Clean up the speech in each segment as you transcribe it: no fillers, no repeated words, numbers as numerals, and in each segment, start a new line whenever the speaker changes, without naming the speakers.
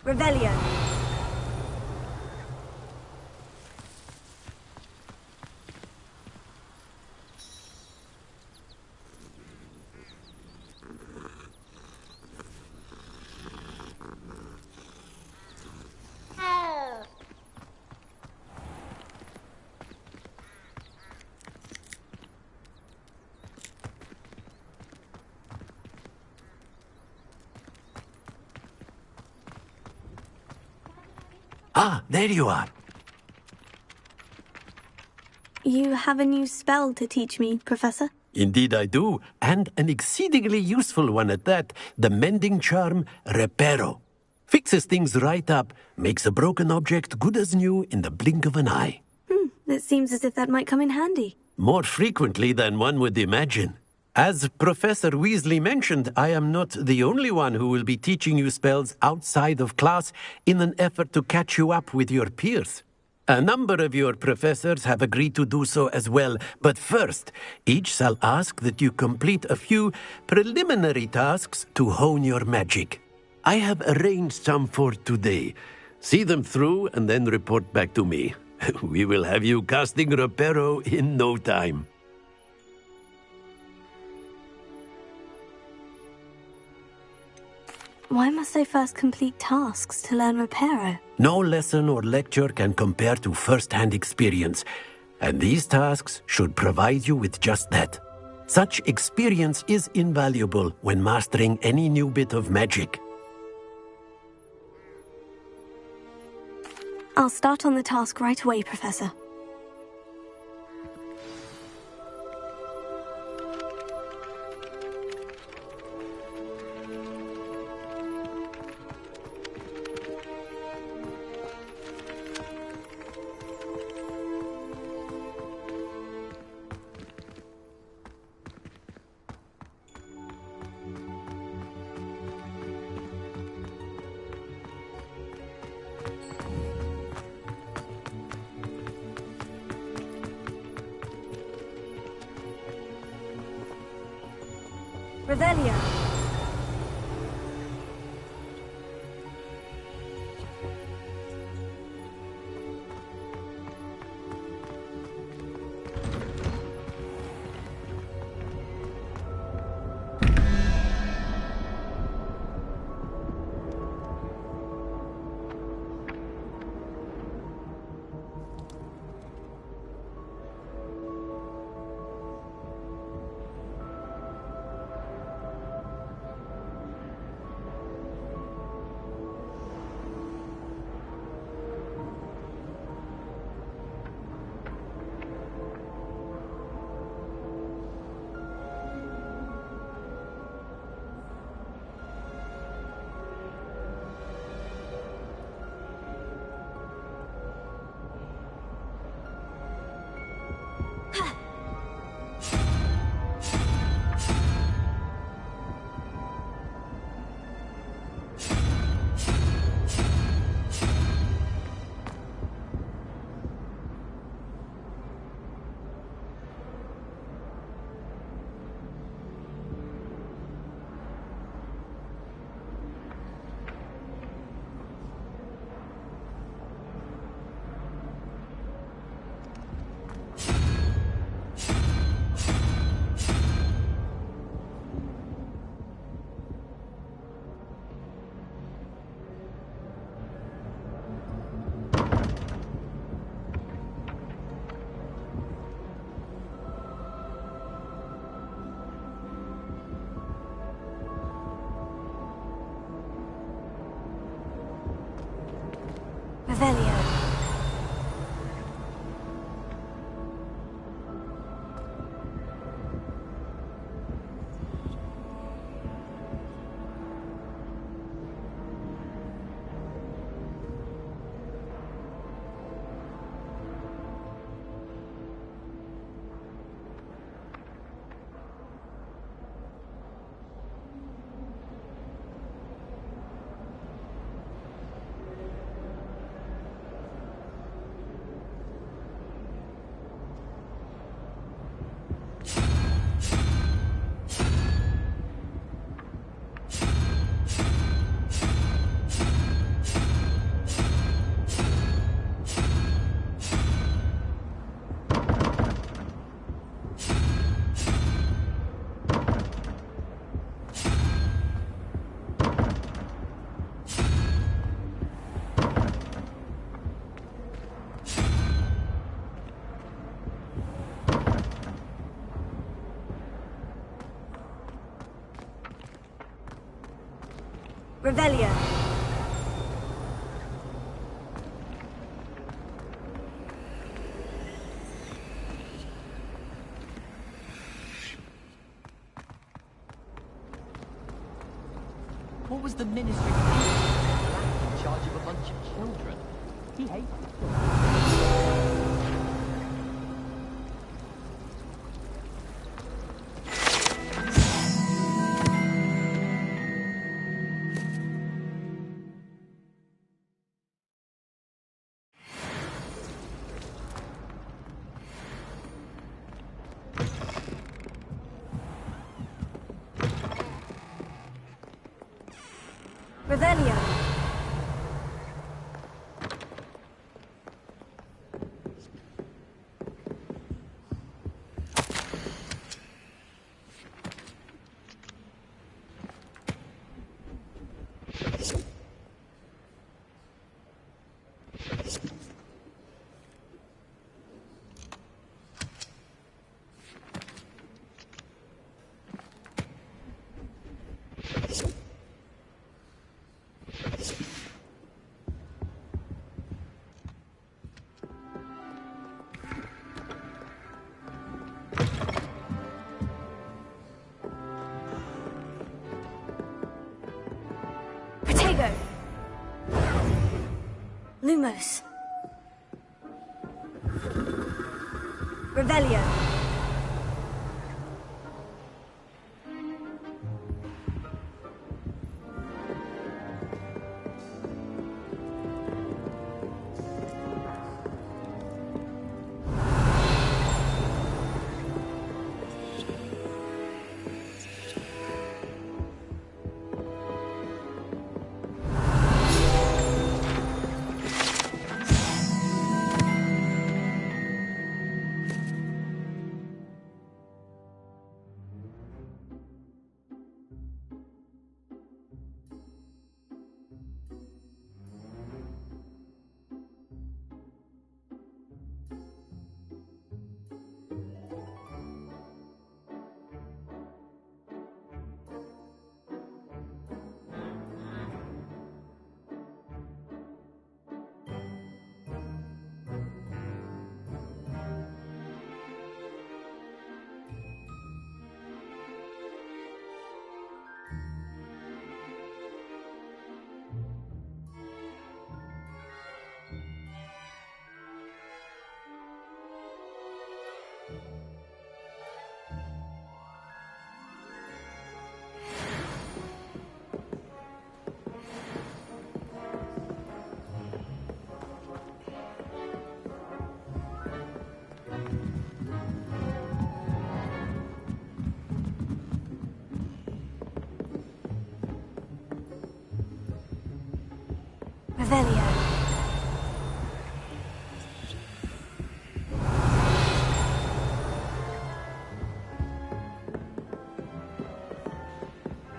Revelio.
Ah, there you are.
You have a new spell to teach me, Professor?
Indeed I do, and an exceedingly useful one at that, the mending charm Reparo. Fixes things right up, makes a broken object good as new in the blink of an eye.
It seems as if that might come in handy.
More frequently than one would imagine. As Professor Weasley mentioned, I am not the only one who will be teaching you spells outside of class in an effort to catch you up with your peers. A number of your professors have agreed to do so as well, but first, each shall ask that you complete a few preliminary tasks to hone your magic. I have arranged some for today. See them through and then report back to me. We will have you casting Reparo in no time.
Why must I first complete tasks to learn Reparo?
No lesson or lecture can compare to first-hand experience, and these tasks should provide you with just that. Such experience is invaluable when mastering any new bit of magic.
I'll start on the task right away, Professor.
Revelio.
Revelio.
What was the ministry in charge of a bunch of children? He hates
Revelio. Protego. Lumos. Revelio. Revelio.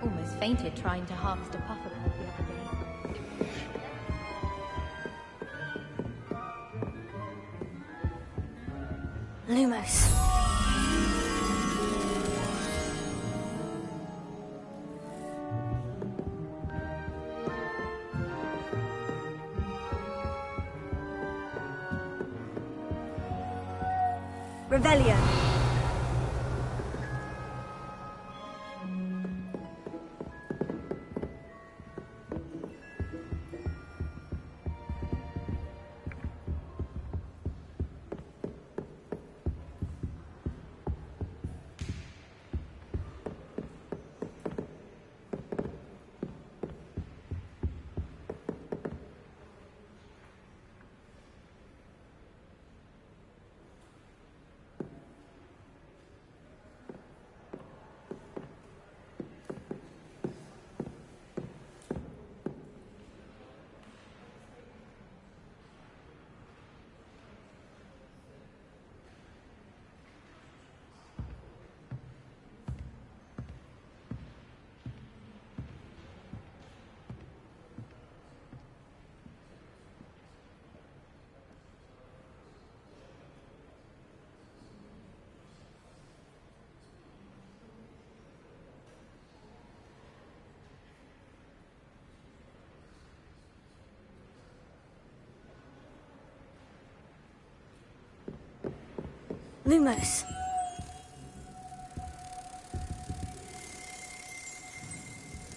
Almost fainted trying to harvest a puffer bird the other day.
Lumos. Revelio. Lumos.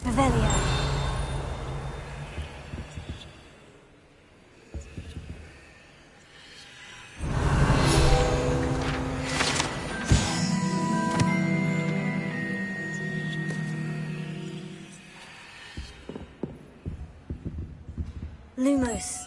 Revelio. Lumos.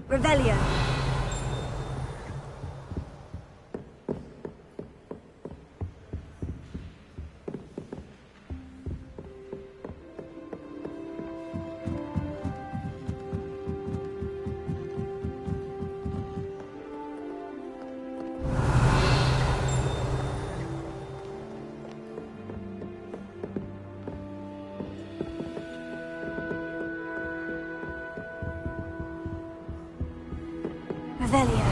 Revelio. Revelio.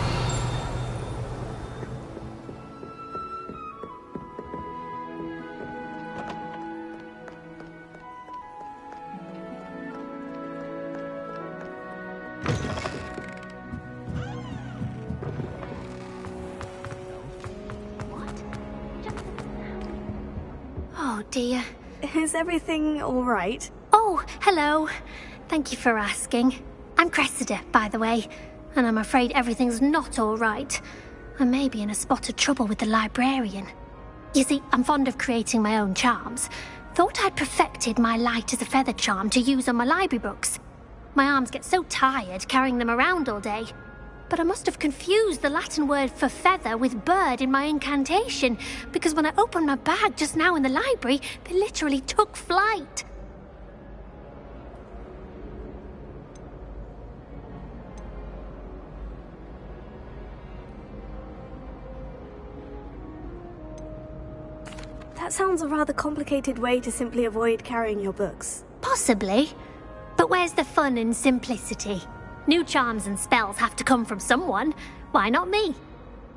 Oh dear.
Is everything all right?
Oh, hello. Thank you for asking. I'm Cressida, by the way, and I'm afraid everything's not all right. I may be in a spot of trouble with the librarian. You see, I'm fond of creating my own charms. Thought I'd perfected my light as a feather charm to use on my library books. My arms get so tired carrying them around all day. But I must have confused the Latin word for feather with bird in my incantation, because when I opened my bag just now in the library, they literally took flight.
That sounds a rather complicated way to simply avoid carrying your books.
Possibly. But where's the fun in simplicity? New charms and spells have to come from someone. Why not me?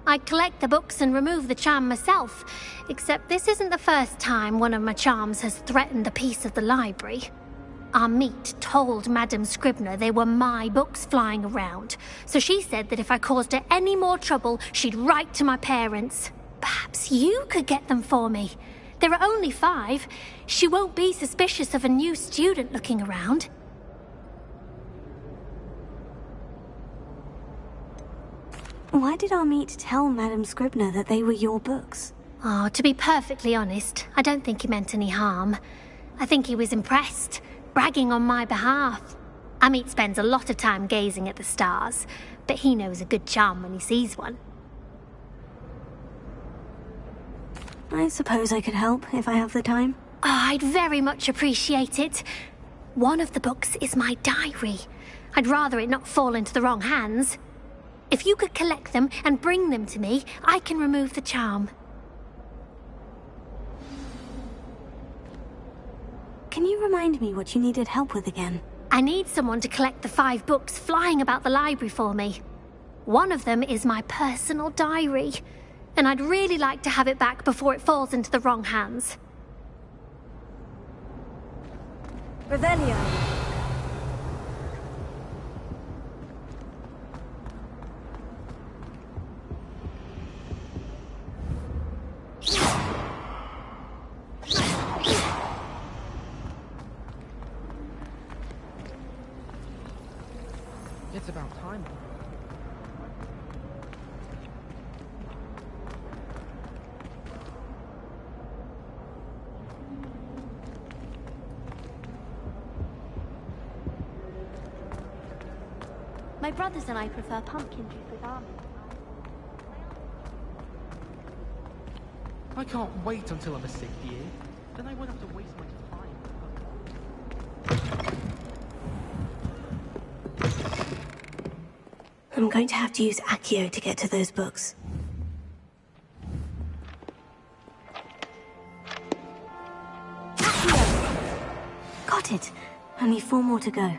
I collect the books and remove the charm myself, except this isn't the first time one of my charms has threatened a piece of the library. Our meet told Madame Scribner they were my books flying around, so she said that if I caused her any more trouble, she'd write to my parents. Perhaps you could get them for me. There are only 5. She won't be suspicious of a new student looking around.
Why did Amit tell Madame Scribner that they were your books?
Oh, to be perfectly honest, I don't think he meant any harm. I think he was impressed, bragging on my behalf. Amit spends a lot of time gazing at the stars, but he knows a good charm when he sees one.
I suppose I could help if I have the time.
Oh, I'd very much appreciate it. One of the books is my diary. I'd rather it not fall into the wrong hands. If you could collect them and bring them to me, I can remove the charm.
Can you remind me what you needed help with again?
I need someone to collect the 5 books flying about the library for me. One of them is my personal diary, and I'd really like to have it back before it falls into the wrong hands.
Revelio.
It's about time.
My brothers and I prefer pumpkin juice with almonds.
I can't wait until I'm a 6th year. Then I won't have to waste my time.
I'm going to have to use Accio to get to those books. Accio! Got it. Only 4 more to go.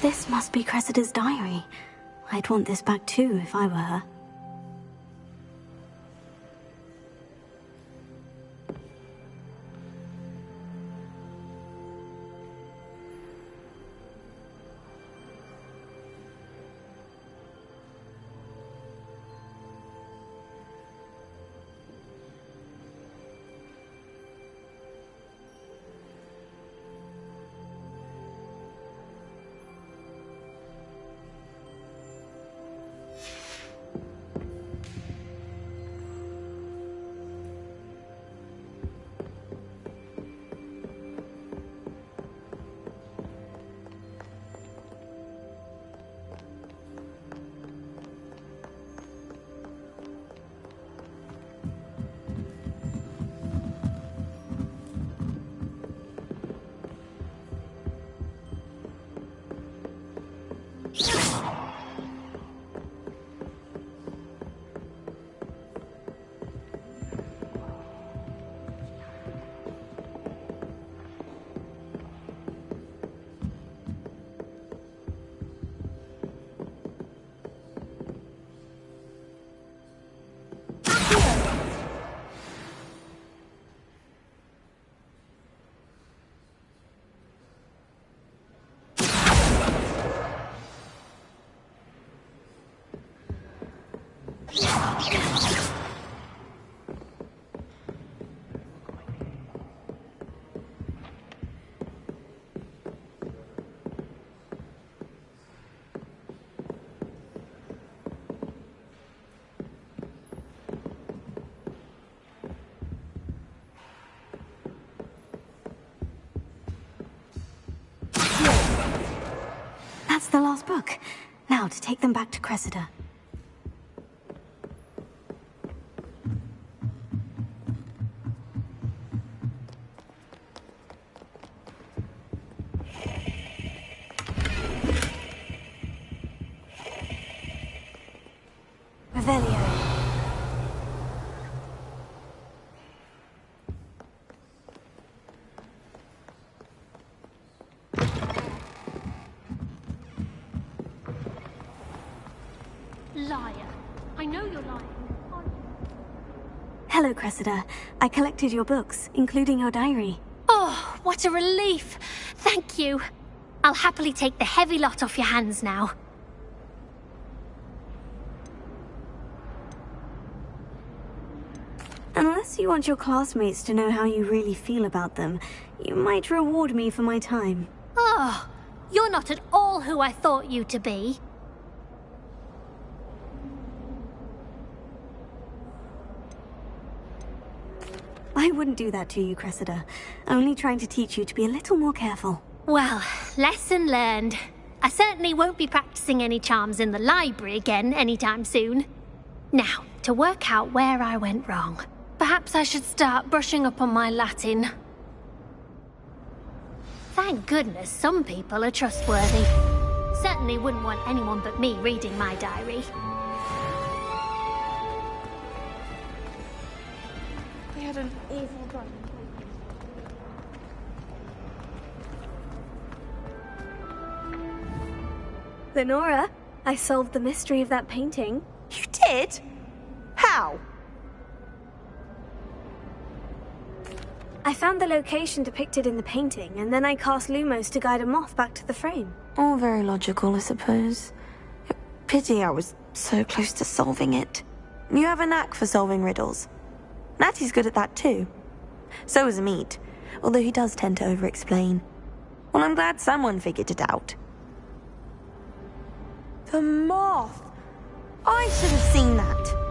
This must be Cressida's diary. I'd want this back too if I were her. That's the last book. Now to take them back to Cressida. Revelio.
Liar. I know you're lying.
Hello, Cressida. I collected your books, including your diary.
Oh, what a relief. Thank you. I'll happily take the heavy lot off your hands now.
Unless you want your classmates to know how you really feel about them, you might reward me for my time.
Oh, you're not at all who I thought you to be.
I wouldn't do that to you, Cressida. Only trying to teach you to be a little more careful.
Well, lesson learned. I certainly won't be practicing any charms in the library again anytime soon. Now, to work out where I went wrong. Perhaps I should start brushing up on my Latin. Thank goodness some people are trustworthy. Certainly wouldn't want anyone but me reading my diary.
I had an awful time.
Lenora, I solved the mystery of that painting.
You did? How?
I found the location depicted in the painting, and then I cast Lumos to guide a moth back to the frame.
All very logical, I suppose. Pity I was so close to solving it. You have a knack for solving riddles. Natty's good at that too. So is Amit, although he does tend to over-explain. Well, I'm glad someone figured it out. The moth! I should have seen that.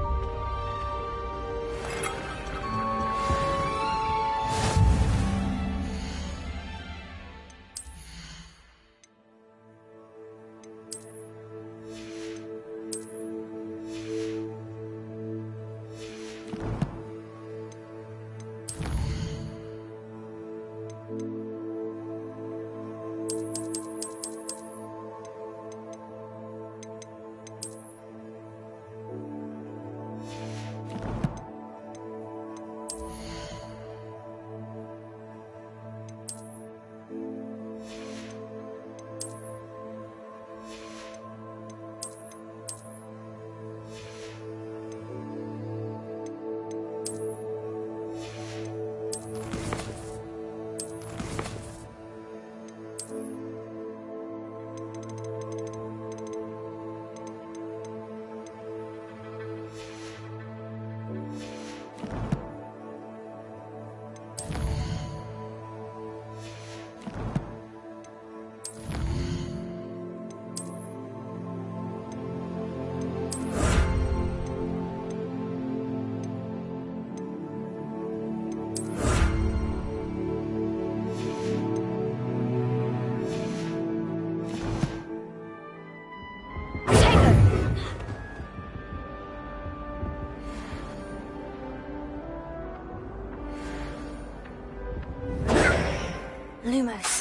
Lumos.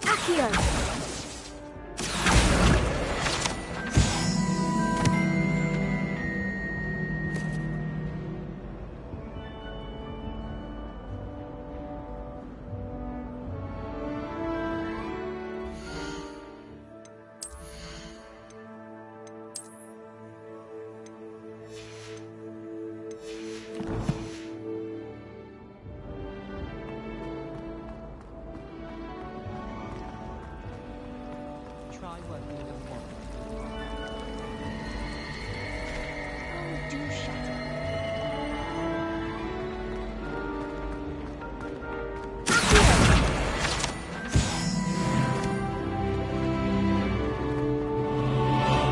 Accio!
Try working with a wand.
Oh, do shut up.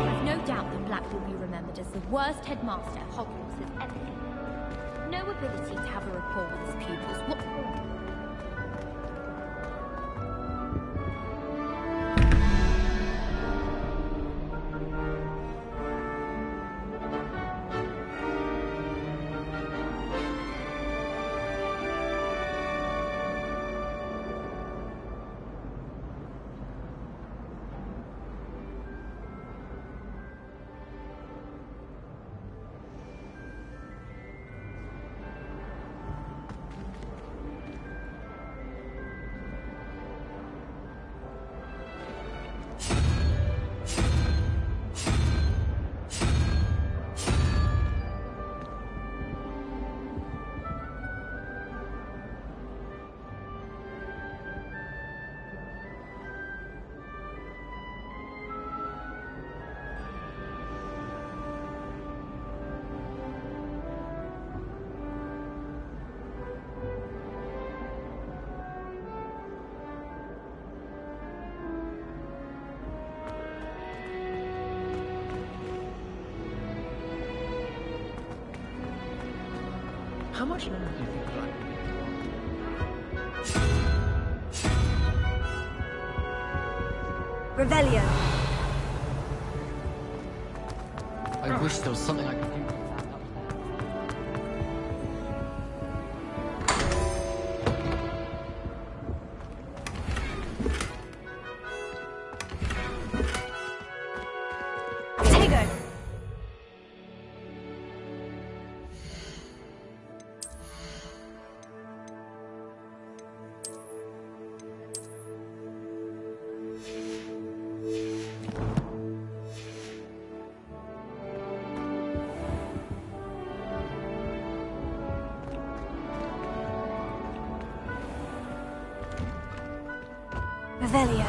I've no doubt that Black will be remembered as the worst headmaster Hogwarts has ever seen. No ability to have a rapport with his pupils. What?
How much longer do you think Black will be?
Revelio.
I wish there was something I could do.
Revelio.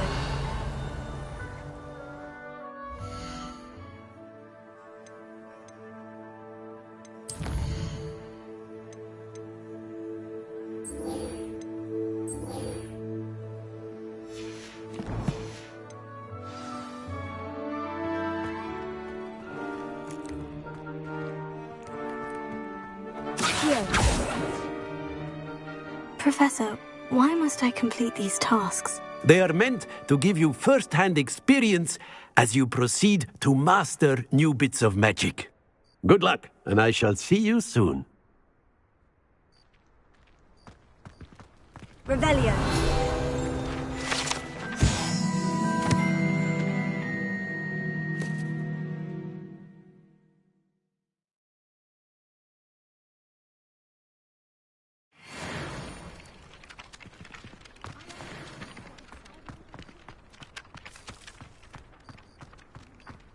Professor, why must I complete these tasks?
They are meant to give you first-hand experience as you proceed to master new bits of magic. Good luck, and I shall see you soon.
Revelio.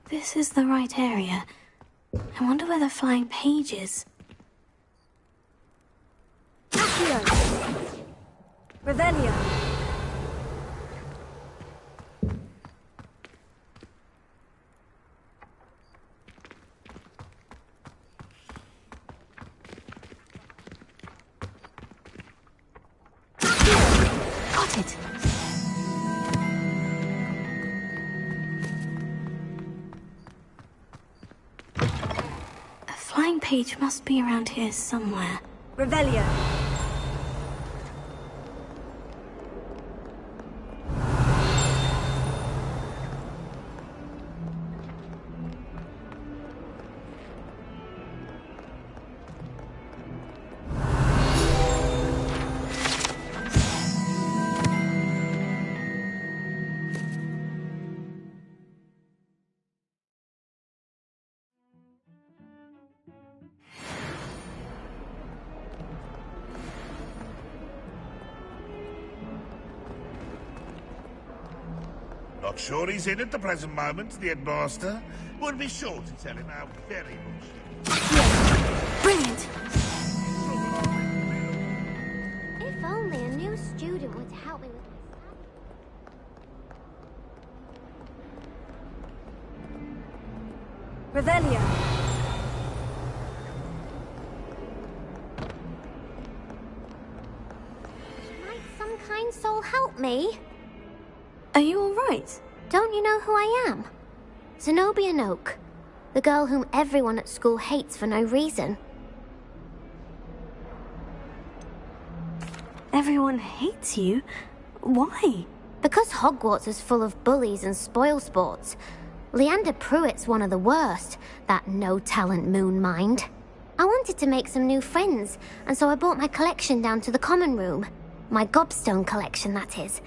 This is the right area. I wonder where the flying page is. Accio! Revelio! Accio! Got it! Flying page must be around here somewhere. Revelio.
Not sure he's in at the present moment, the headmaster. Would be sure to tell him how very much.
Brilliant!
If only a new student were to help me with my
Revelio.
Might some kind soul help me?
Are you alright?
Don't you know who I am? Zenobia Noak, the girl whom everyone at school hates for no reason.
Everyone hates you? Why?
Because Hogwarts is full of bullies and spoilsports. Leander Pruitt's one of the worst, that no-talent moon mind. I wanted to make some new friends, and so I brought my collection down to the common room. My gobstone collection, that is.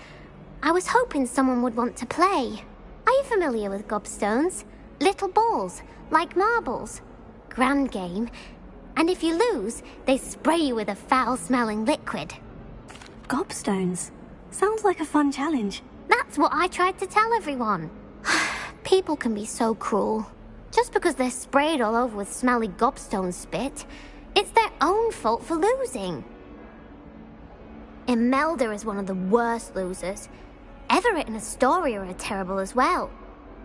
I was hoping someone would want to play. Are you familiar with gobstones? Little balls, like marbles. Grand game. And if you lose, they spray you with a foul-smelling liquid.
Gobstones. Sounds like a fun challenge.
That's what I tried to tell everyone. People can be so cruel. Just because they're sprayed all over with smelly gobstone spit, it's their own fault for losing. Imelda is one of the worst losers. Everett and Astoria are terrible as well.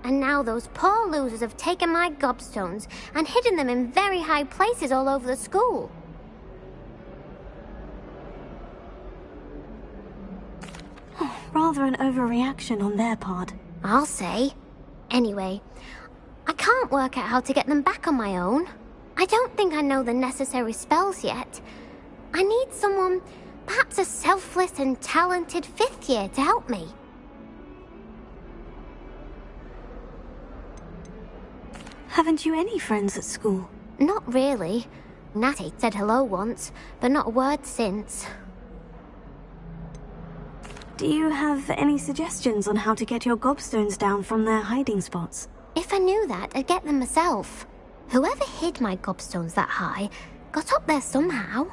And now those poor losers have taken my gobstones and hidden them in very high places all over the school.
Rather an overreaction on their part.
I'll say. Anyway, I can't work out how to get them back on my own. I don't think I know the necessary spells yet. I need someone, perhaps a selfless and talented 5th year to help me.
Haven't you any friends at school?
Not really. Natty said hello once, but not a word since.
Do you have any suggestions on how to get your gobstones down from their hiding spots?
If I knew that, I'd get them myself. Whoever hid my gobstones that high got up there somehow.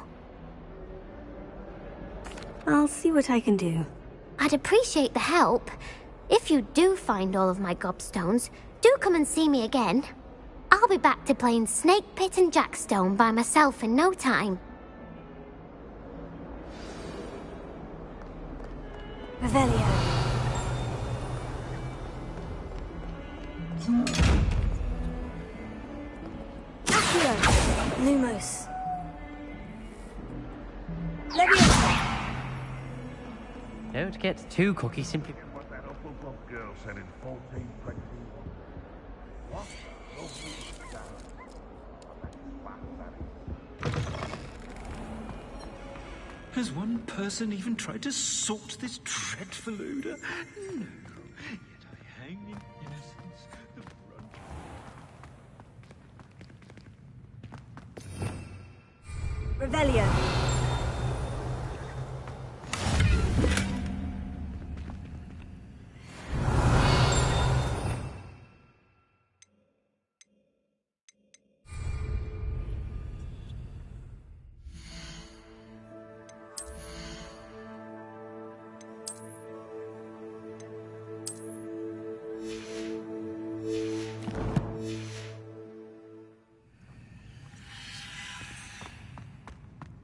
I'll see what I can do.
I'd appreciate the help. If you do find all of my gobstones, do come and see me again. I'll be back to playing Snake Pit and Jackstone by myself in no time.
Revelio. Accio. Lumos. Leviosa.
Don't get too cocky simply.
What that awful gob girl said in 1421. What?
Has one person even tried to sort this dreadful odor? No. Yet I hang in innocence the brunt.
Revelio.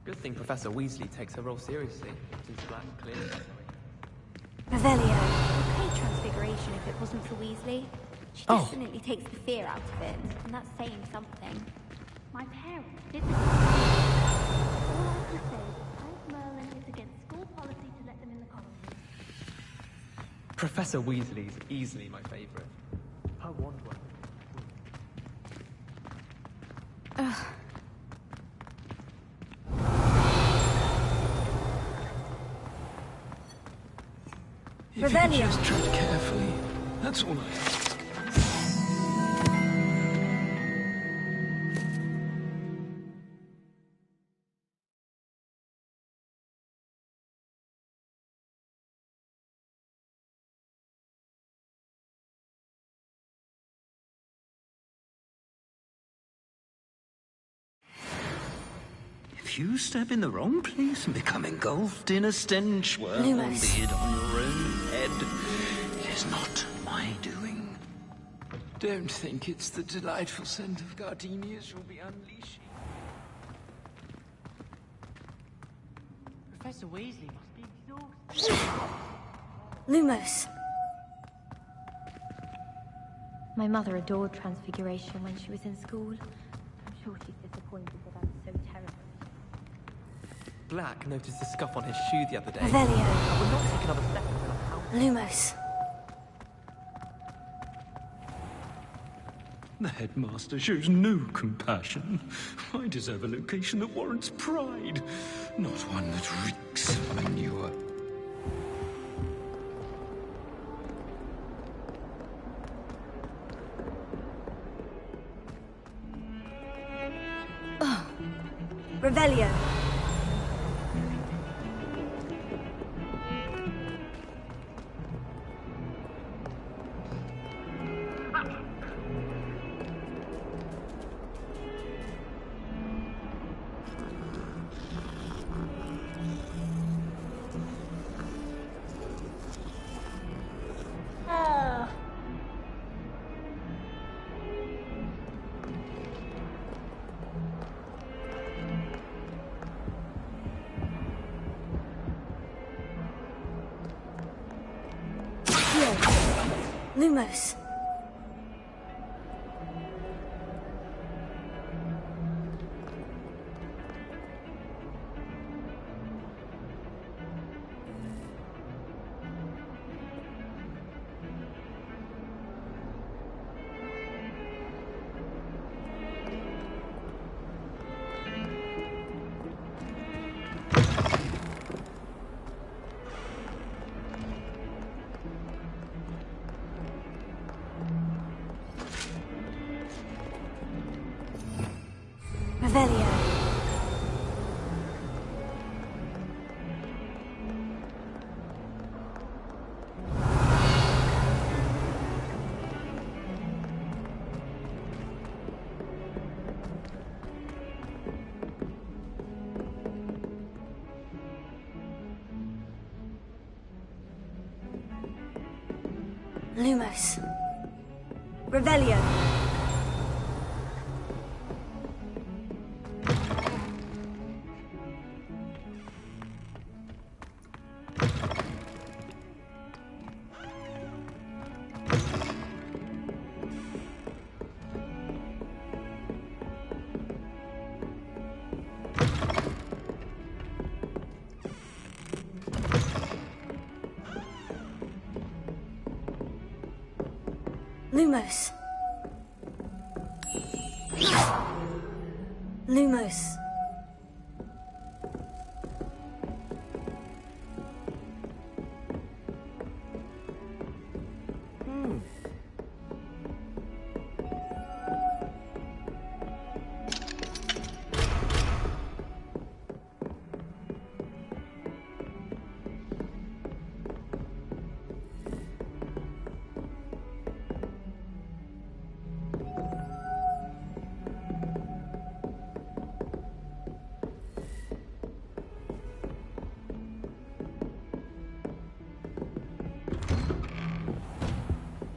Good thing Professor Weasley takes her role seriously, since Black clearly.
Revelio.
Okay, Transfiguration if it wasn't for Weasley. She definitely takes the fear out of it, and that's saying something.
My parents didn't. All I can say is Aunt Merlin is against school policy to let them in the colony.
Professor Weasley's easily my favourite. Her wand work.
If you could just tread carefully, that's all I ask. If you step in the wrong place and become engulfed in a stench, well, be it on your own head. It is not my doing. Don't think it's the delightful scent of gardenias you'll be unleashing.
Professor Weasley must be exhausted.
Lumos.
My mother adored Transfiguration when she was in school. I'm sure she's disappointed that I'm so terrible.
Black noticed a scuff on his shoe the other day.
Revelio.
I would not take another step until I'm out.
Lumos.
The headmaster shows no compassion. I deserve a location that warrants pride, not one that reeks of manure.
Revelio. Lumos. Lumos. Revelio. Lumos. Lumos.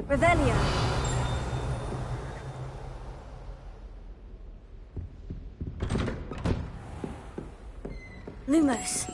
Revelio. Lumos.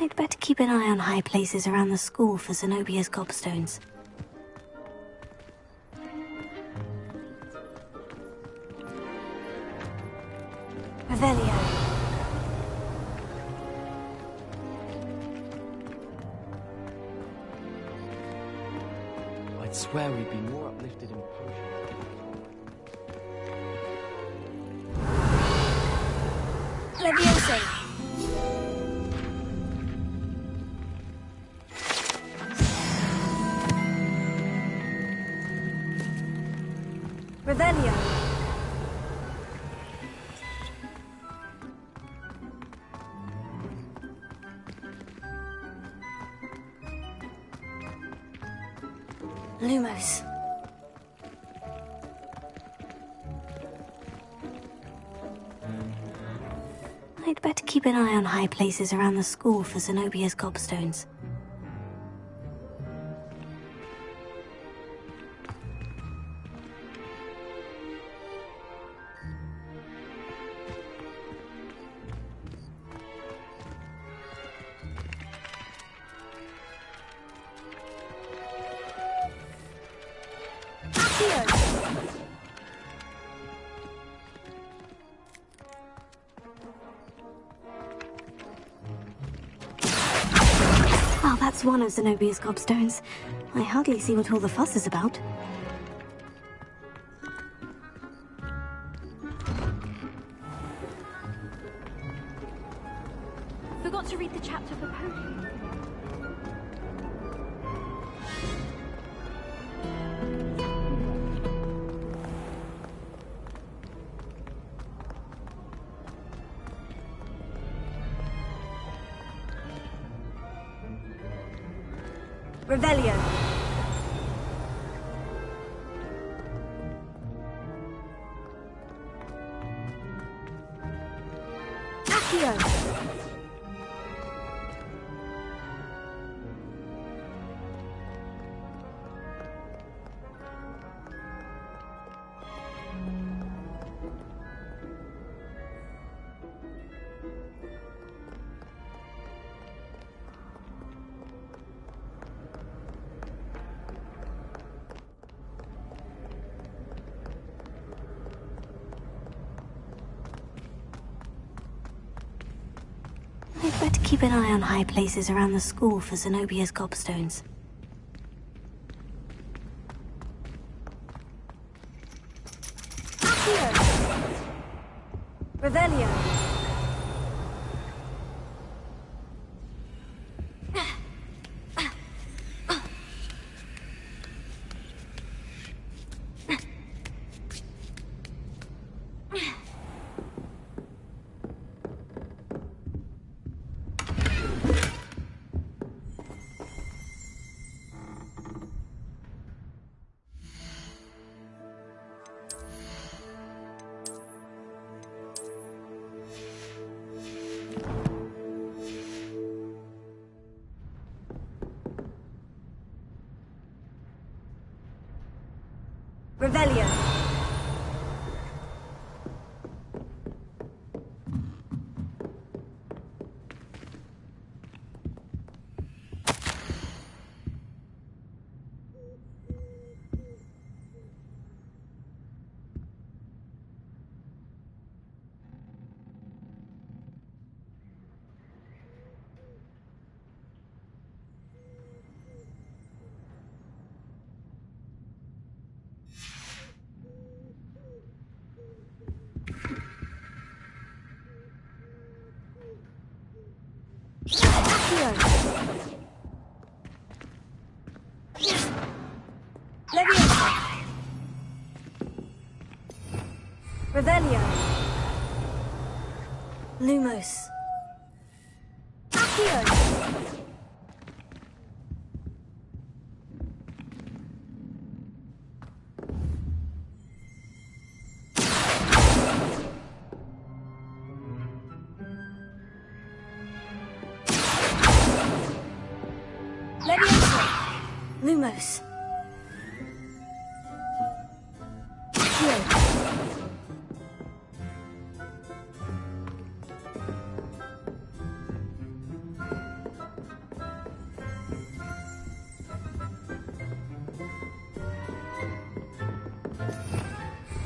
I'd better keep an eye on high places around the school for Zenobia's gobstones. Revelio.
I'd swear we'd be more uplifted in potions.
Leviosa. Revelio. Lumos. I'd better keep an eye on high places around the school for Zenobia's gobstones. Well, that's one of Zenobia's gobstones. I hardly see what all the fuss is about.
Forgot to read the chapter for potions.
Revelio. Accio. I'd better keep an eye on high places around the school for Zenobia's gobstones. Accio! Revelio! Revelio. Revelio. Lumos. Accio. Leviosa. Lumos. Accio.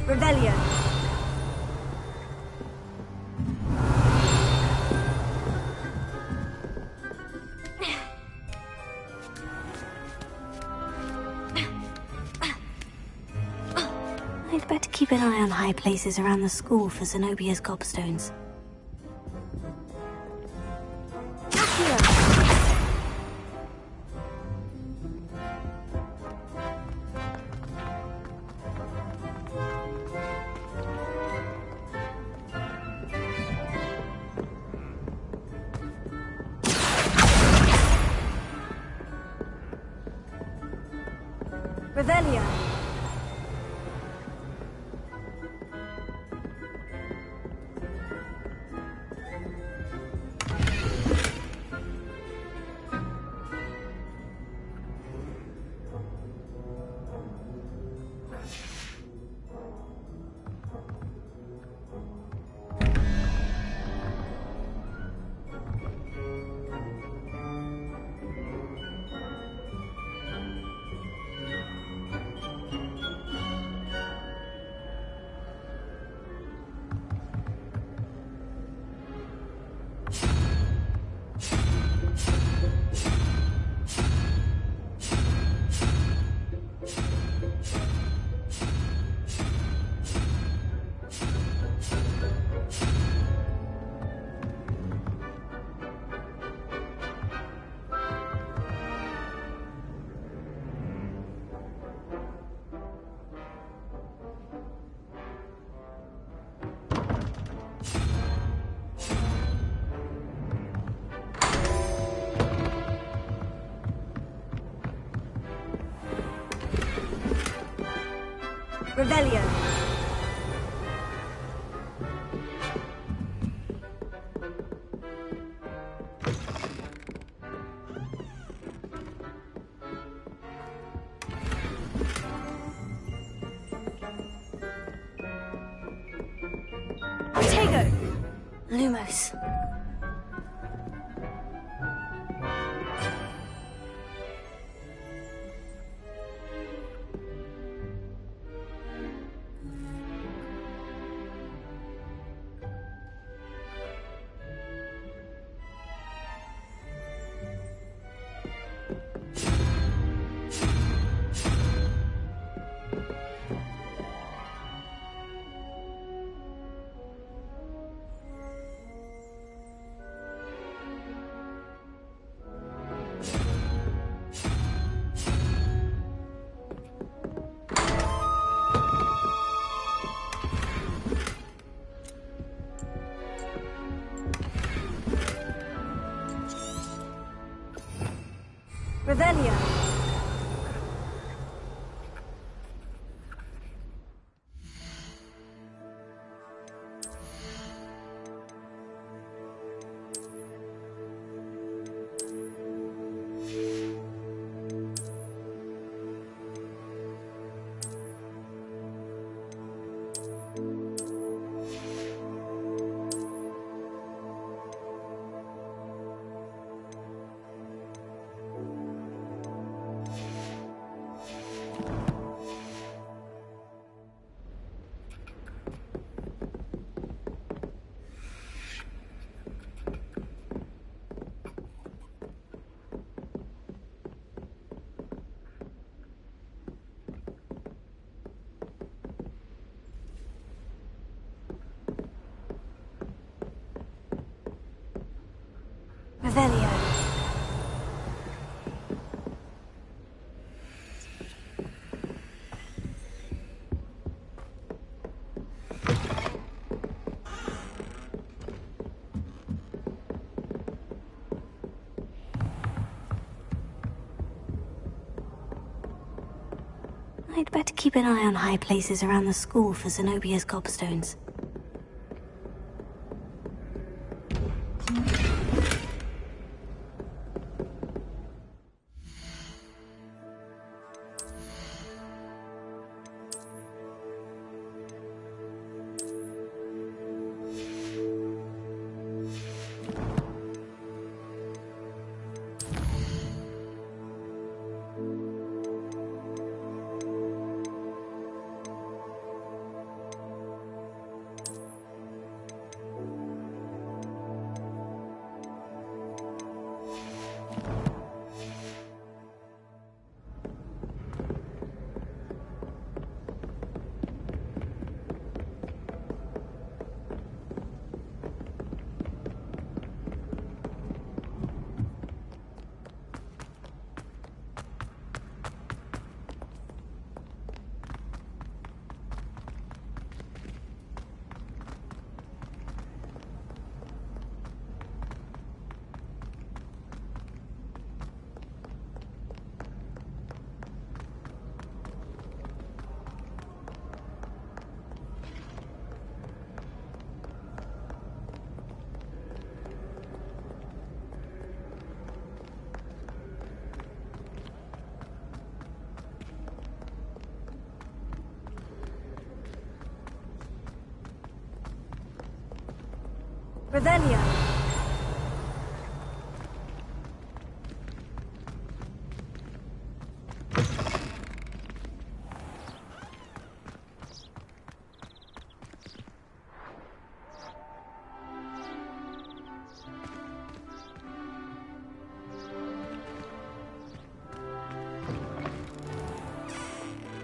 Revelio. I'd better keep an eye on high places around the school for Zenobia's gobstones. Revelio. Revelio. Tego. Lumos. keep an eye on high places around the school for Zenobia's gobstones. Revelio.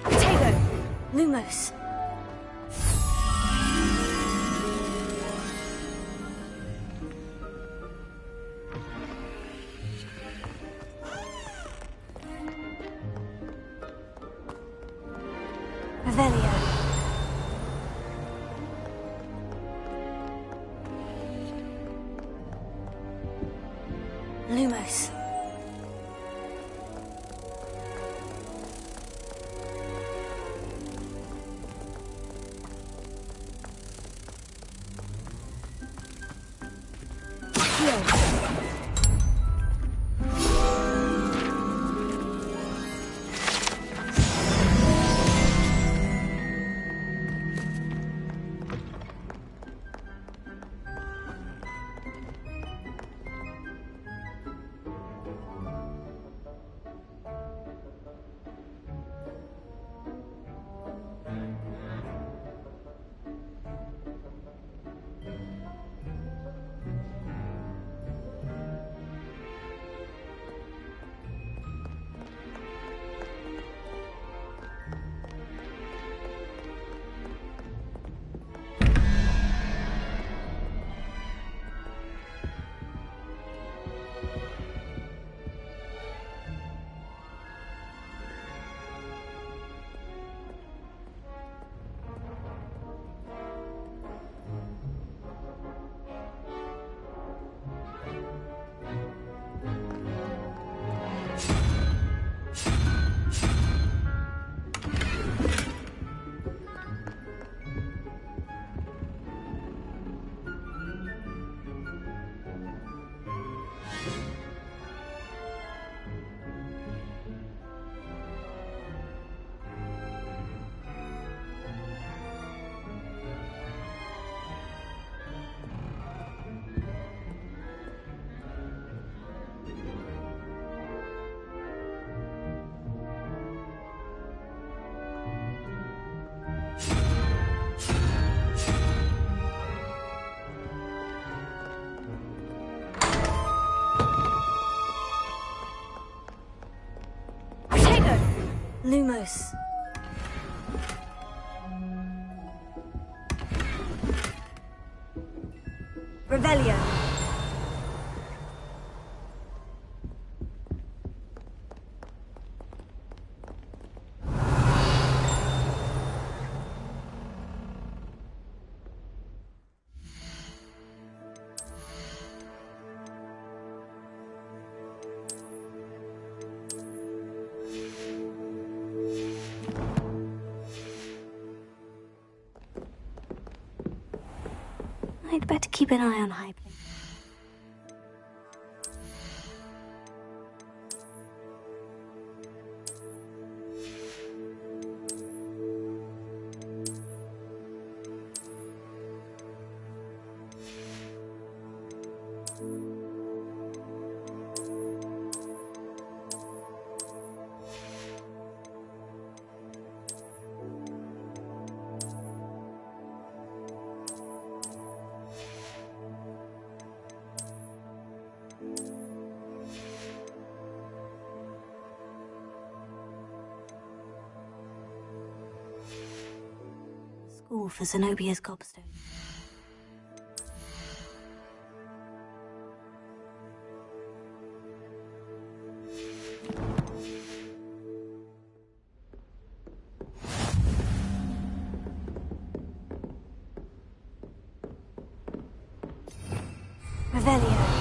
Tego. Lumos. Revelio. Lumos. Lumos. Revelio. I'd better keep an eye on high places. School for Zenobia's gobstone. Revelio.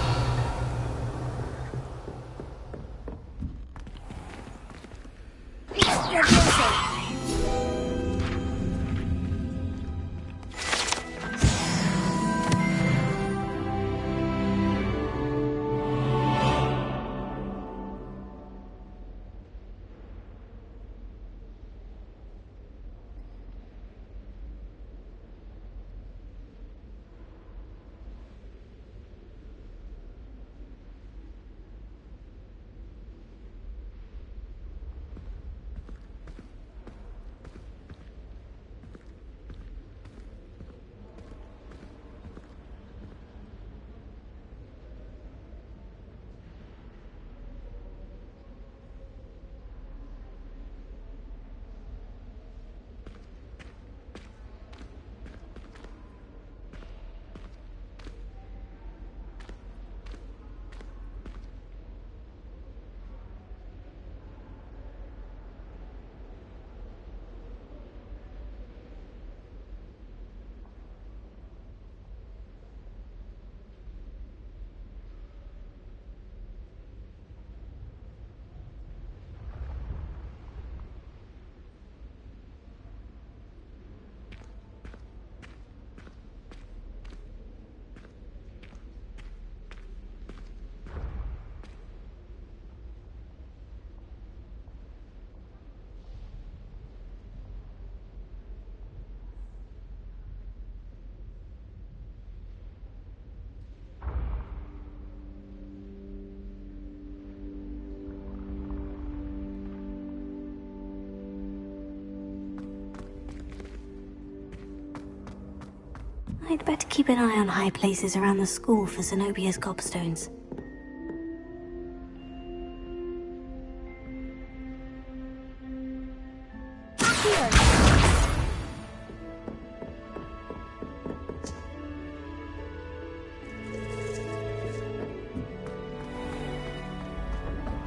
I'd better keep an eye on high places around the school for Zenobia's gobstones.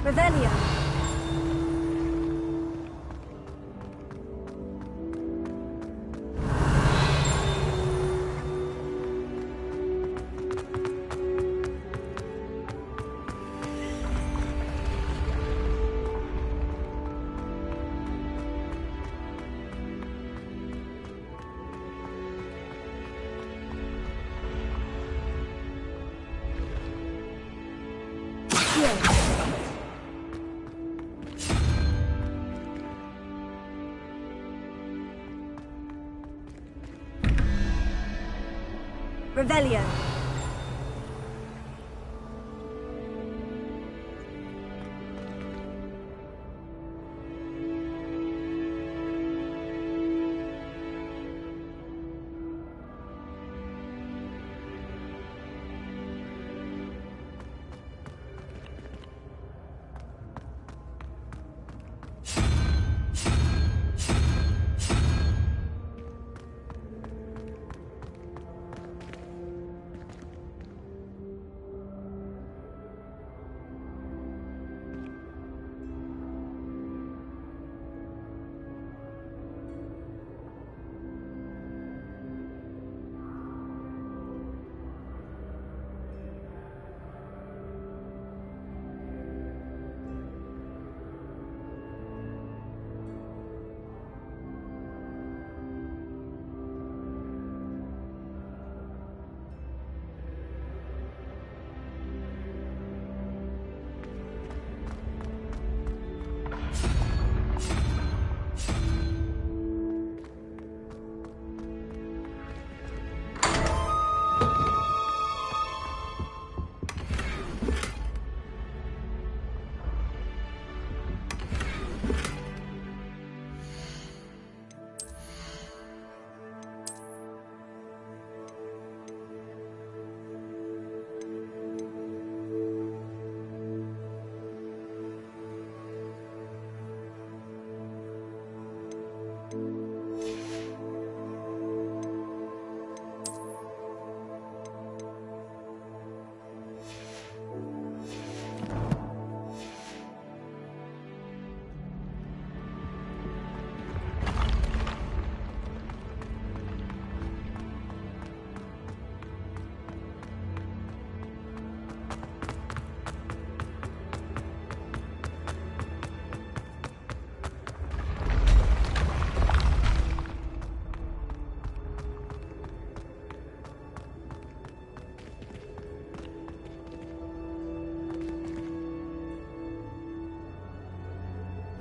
Revelio. Revelio.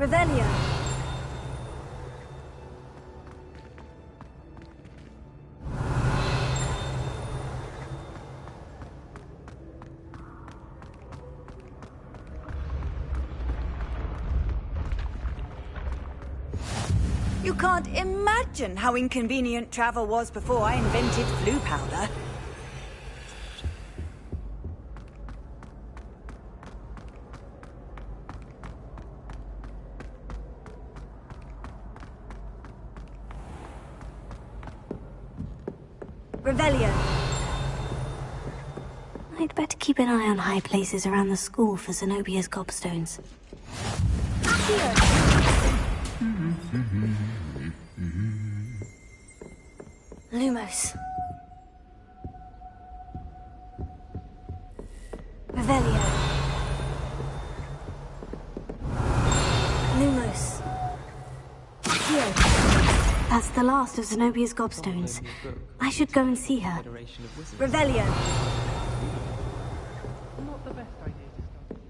Revelio.
You can't imagine how inconvenient travel was before I invented flu powder.
Revelio.
I'd better keep an eye on high places around the school for Zenobia's gobstones. Lumos. Revelio. Lumos. Here. That's the last of Zenobia's gobstones. I should go and see her.
Revelio.
Not the best idea to start.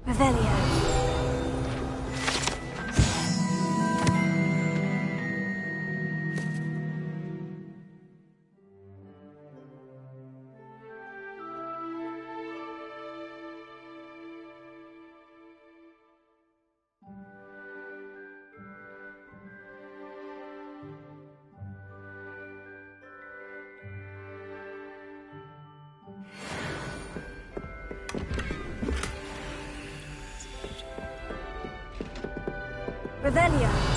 Revelio. Revelio.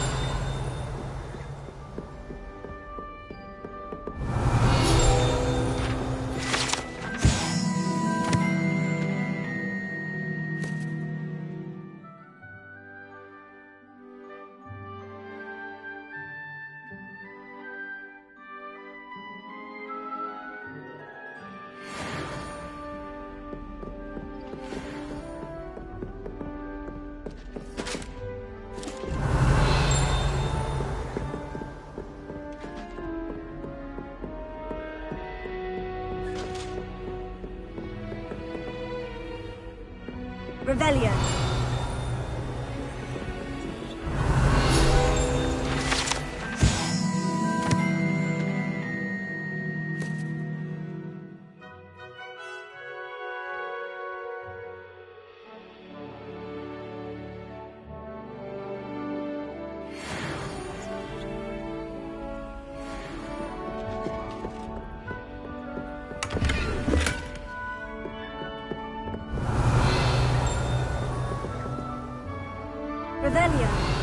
Revelio. Revelio.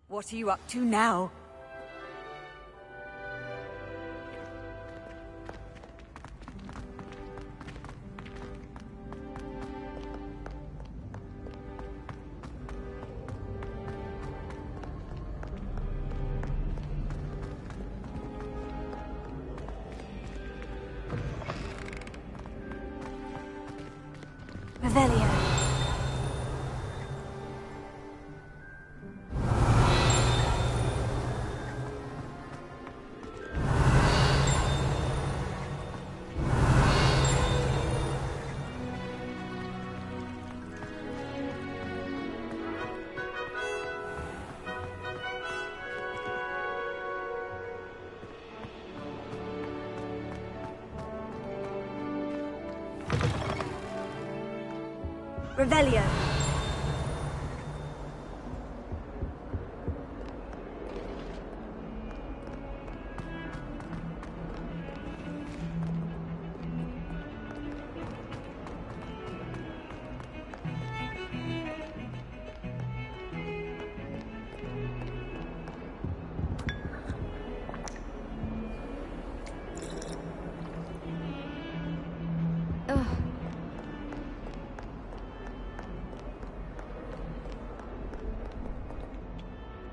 What are you up to now?
Revelio.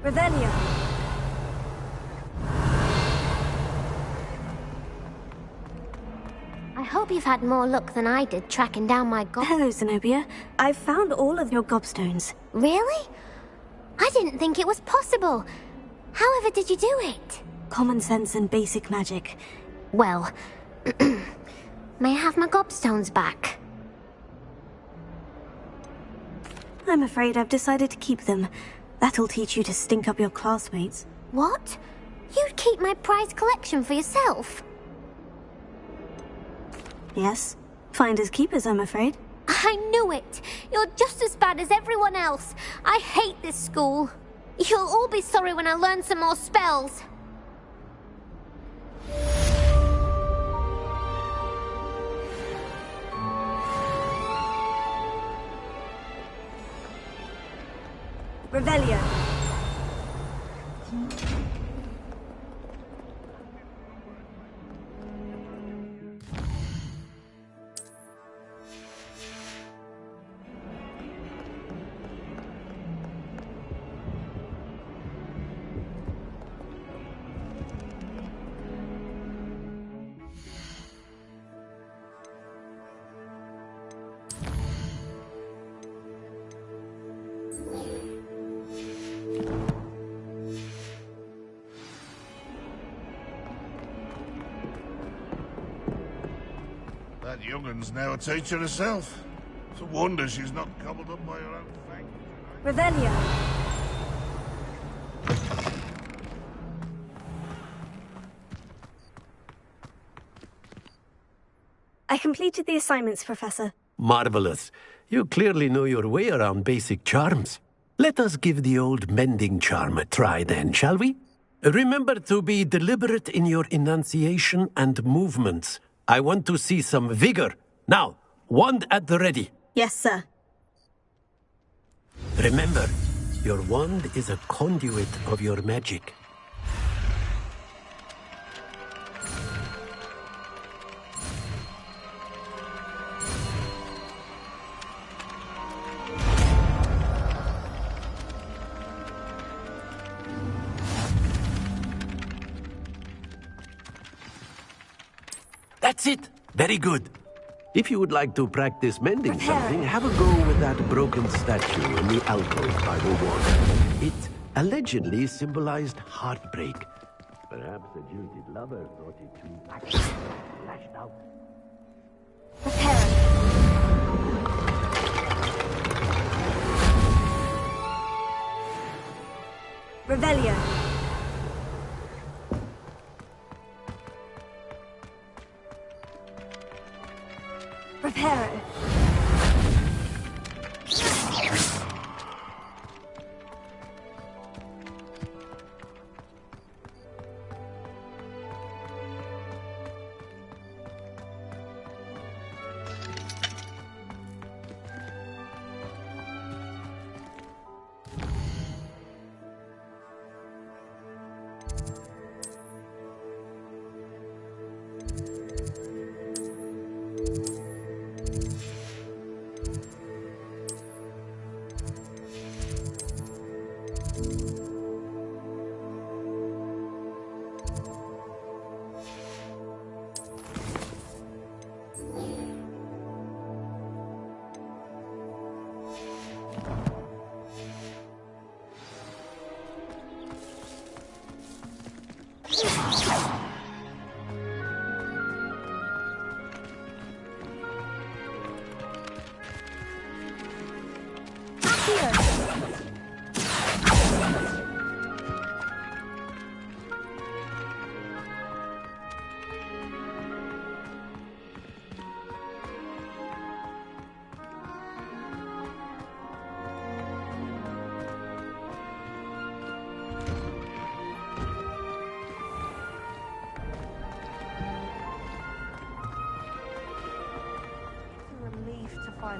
Revelio.
I hope you've had more luck than I did tracking down my
Hello, Zenobia. I've found all of your gobstones.
Really? I didn't think it was possible. However did you do it?
Common sense and basic magic.
Well, may I have my gobstones back?
I'm afraid I've decided to keep them. That'll teach you to stink up your classmates.
What? You'd keep my prized collection for yourself?
Yes. Finders keepers, I'm afraid.
I knew it! You're just as bad as everyone else. I hate this school. You'll all be sorry when I learn some more spells.
Revelio.
That young'un's now a teacher herself. It's a wonder she's not gobbled up by her own fang.
Revelio. I completed the assignments, Professor.
Marvelous. You clearly know your way around basic charms. Let us give the old mending charm a try then, shall we? Remember to be deliberate in your enunciation and movements. I want to see some vigor. Now, wand at the ready.
Yes, sir.
Remember, your wand is a conduit of your magic. That's it. Very good. If you would like to practice mending something, have a go with that broken statue in the alcove by the wall. It allegedly symbolized heartbreak. Perhaps a jilted lover thought it too lashed out.
Revelio. Prepare.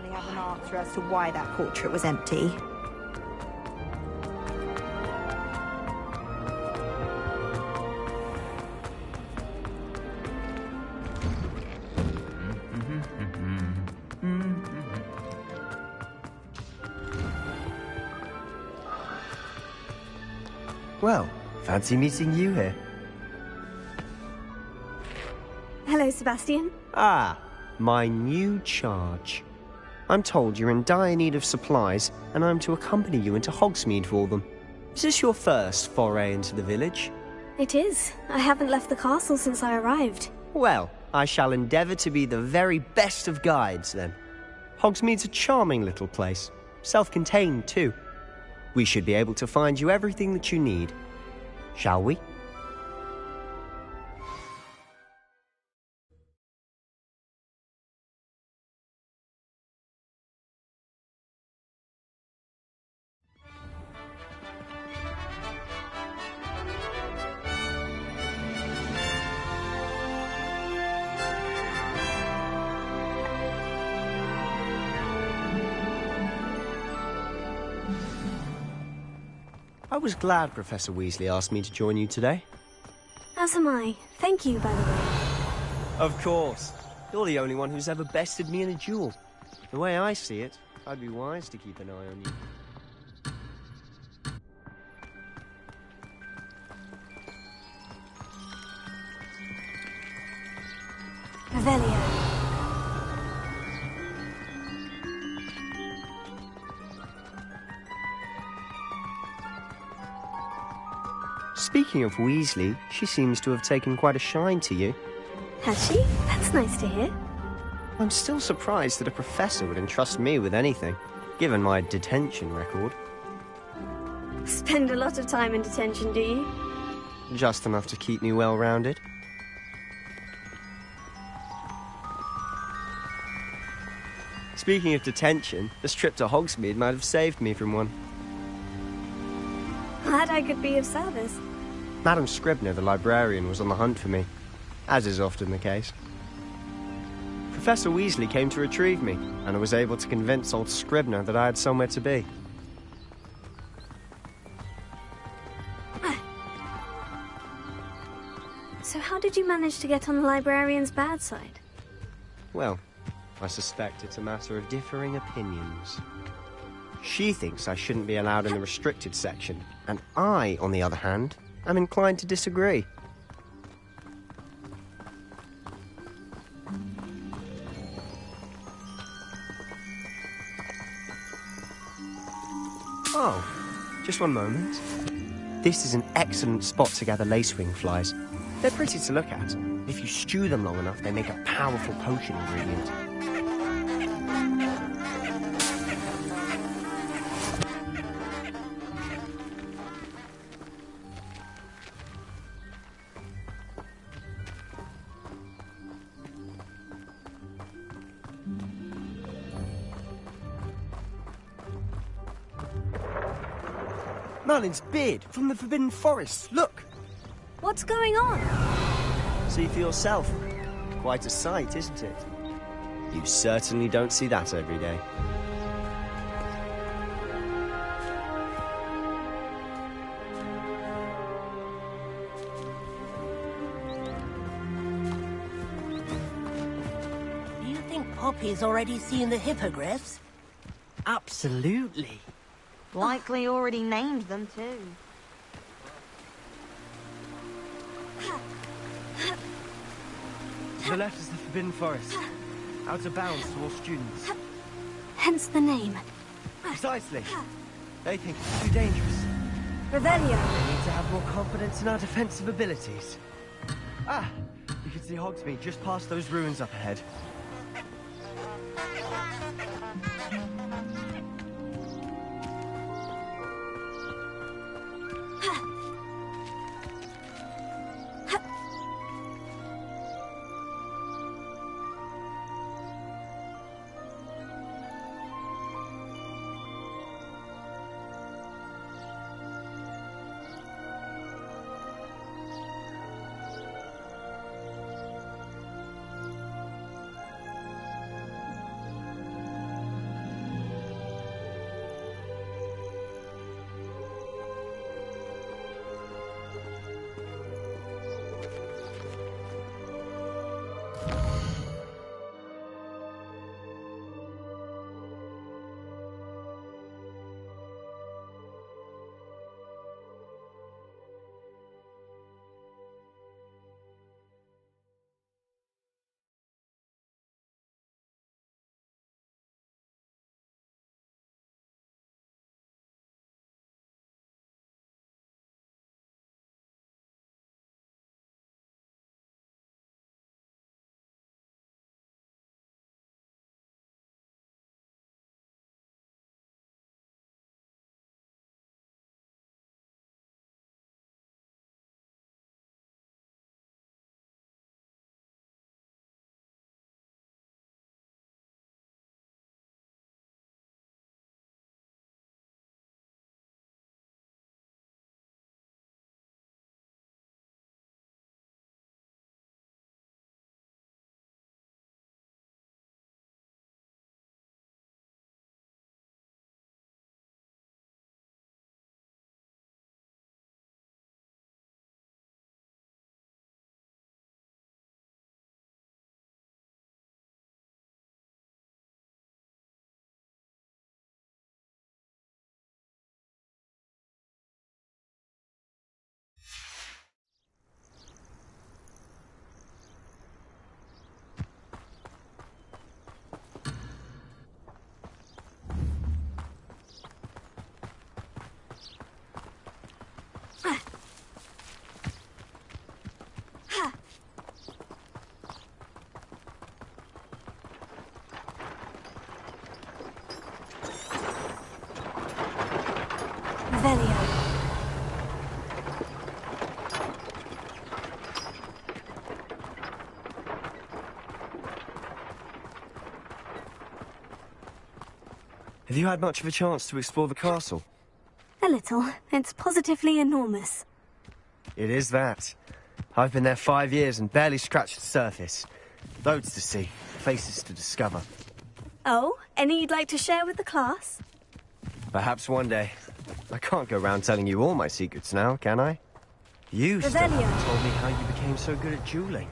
definitely have an answer as to why that portrait was empty.
Well, fancy meeting you here.
Hello, Sebastian.
Ah, my new charge. I'm told you're in dire need of supplies, and I'm to accompany you into Hogsmeade for them. Is this your first foray into the village?
It is. I haven't left the castle since I arrived.
Well, I shall endeavour to be the very best of guides, then. Hogsmeade's a charming little place. Self-contained, too. We should be able to find you everything that you need. Shall we? I was glad Professor Weasley asked me to join you today.
As am I. Thank you, by the way.
Of course. You're the only one who's ever bested me in a duel. The way I see it, I'd be wise to keep an eye on you.
Revelio.
Speaking of Weasley, she seems to have taken quite a shine to you.
Has she? That's nice to hear.
I'm still surprised that a professor would entrust me with anything, given my detention record.
Spend a lot of time in detention, do you?
Just enough to keep me well-rounded. Speaking of detention, this trip to Hogsmeade might have saved me from one.
Glad I could be of service.
Madam Scribner, the librarian, was on the hunt for me, as is often the case. Professor Weasley came to retrieve me, and I was able to convince old Scribner that I had somewhere to be.
So how did you manage to get on the librarian's bad side?
Well, I suspect it's a matter of differing opinions. She thinks I shouldn't be allowed in the restricted section, and I, on the other hand, am inclined to disagree. Oh, just one moment. This is an excellent spot to gather lacewing flies. They're pretty to look at. If you stew them long enough, they make a powerful potion ingredient. Merlin's beard from the Forbidden Forest. Look!
What's going on?
See for yourself. Quite a sight, isn't it? You certainly don't see that every day.
Do you think Poppy's already seen the hippogriffs?
Absolutely.
Likely already named them too.
To the left is the Forbidden Forest. Out of bounds to all students.
Hence the name.
Precisely. They think it's too dangerous.
Revelio.
We need to have more confidence in our defensive abilities. Ah! You can see Hogsmeade just past those ruins up ahead. Have you had much of a chance to explore the castle?
A little. It's positively enormous.
It is that. I've been there 5 years and barely scratched the surface. Loads to see, places to discover.
Oh, any you'd like to share with the class?
Perhaps one day. I can't go around telling you all my secrets now, can I? You still haven't told me how you became so good at dueling.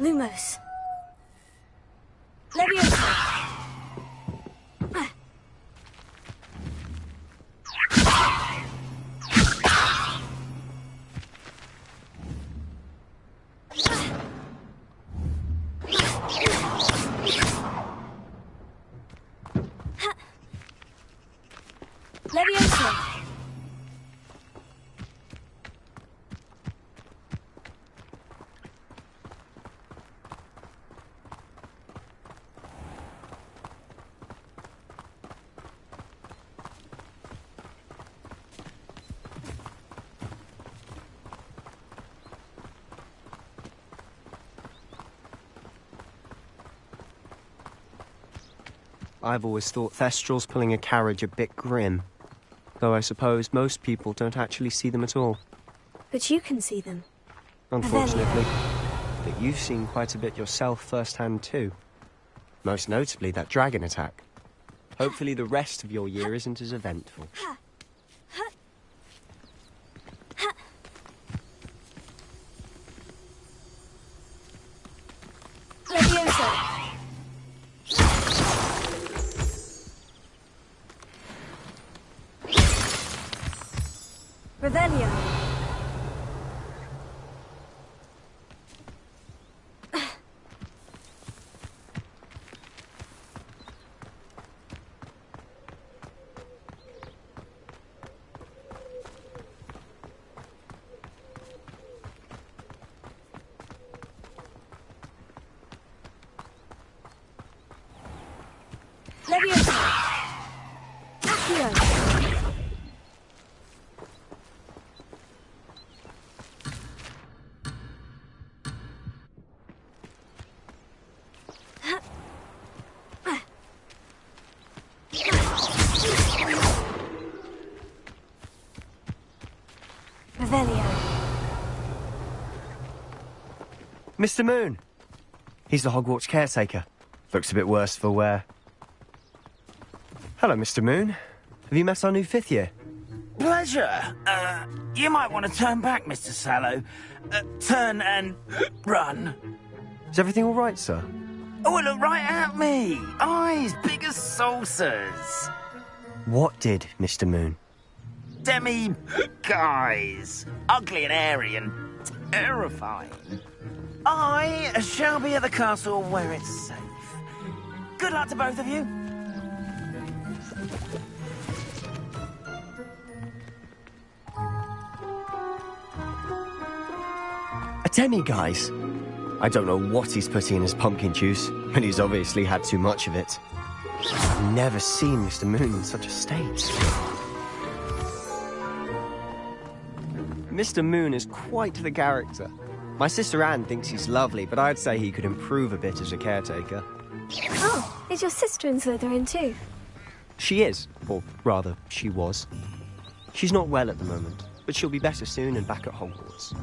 Lumos. Leviosa. Leviosa.
I've always thought Thestrals pulling a carriage a bit grim. Though I suppose most people don't actually see them at all.
But you can see them.
Unfortunately. But you've seen quite a bit yourself firsthand too. Most notably that dragon attack. Hopefully the rest of your year isn't as eventful.
Leviosa. Revelio. Leviosa. Accio.
Mr. Moon! He's the Hogwarts caretaker. Looks a bit worse for wear. Hello, Mr. Moon. Have you met our new 5th year?
Pleasure. You might want to turn back, Mr. Sallow. Turn and run.
Is everything all right, sir?
Oh, look right at me. Eyes big as saucers.
What did, Mr. Moon?
Guys. Ugly and airy and terrifying. I shall be at the castle where it's safe. Good luck to both of you.
A demi-guise? I don't know what he's putting in his pumpkin juice, but he's obviously had too much of it. I've never seen Mr. Moon in such a state.
Mr. Moon is quite the character. My sister Anne thinks he's lovely, but I'd say he could improve a bit as a caretaker.
Oh, is your sister in Slytherin too?
She is, or rather, she was. She's not well at the moment, but she'll be better soon and back at Hogwarts.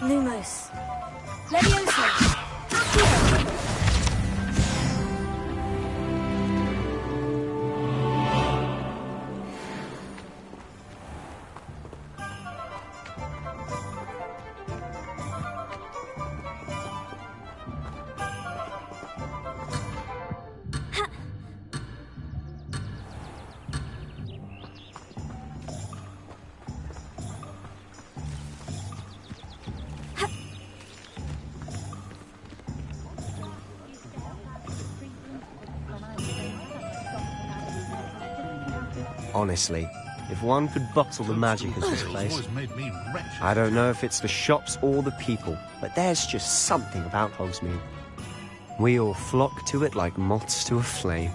Lumos. Leviosa. Accio.
Honestly, if one could bottle the magic of this place...
Always made me wretched.
I don't know if it's the shops or the people, but there's just something about Hogsmeade. We all flock to it like moths to a flame.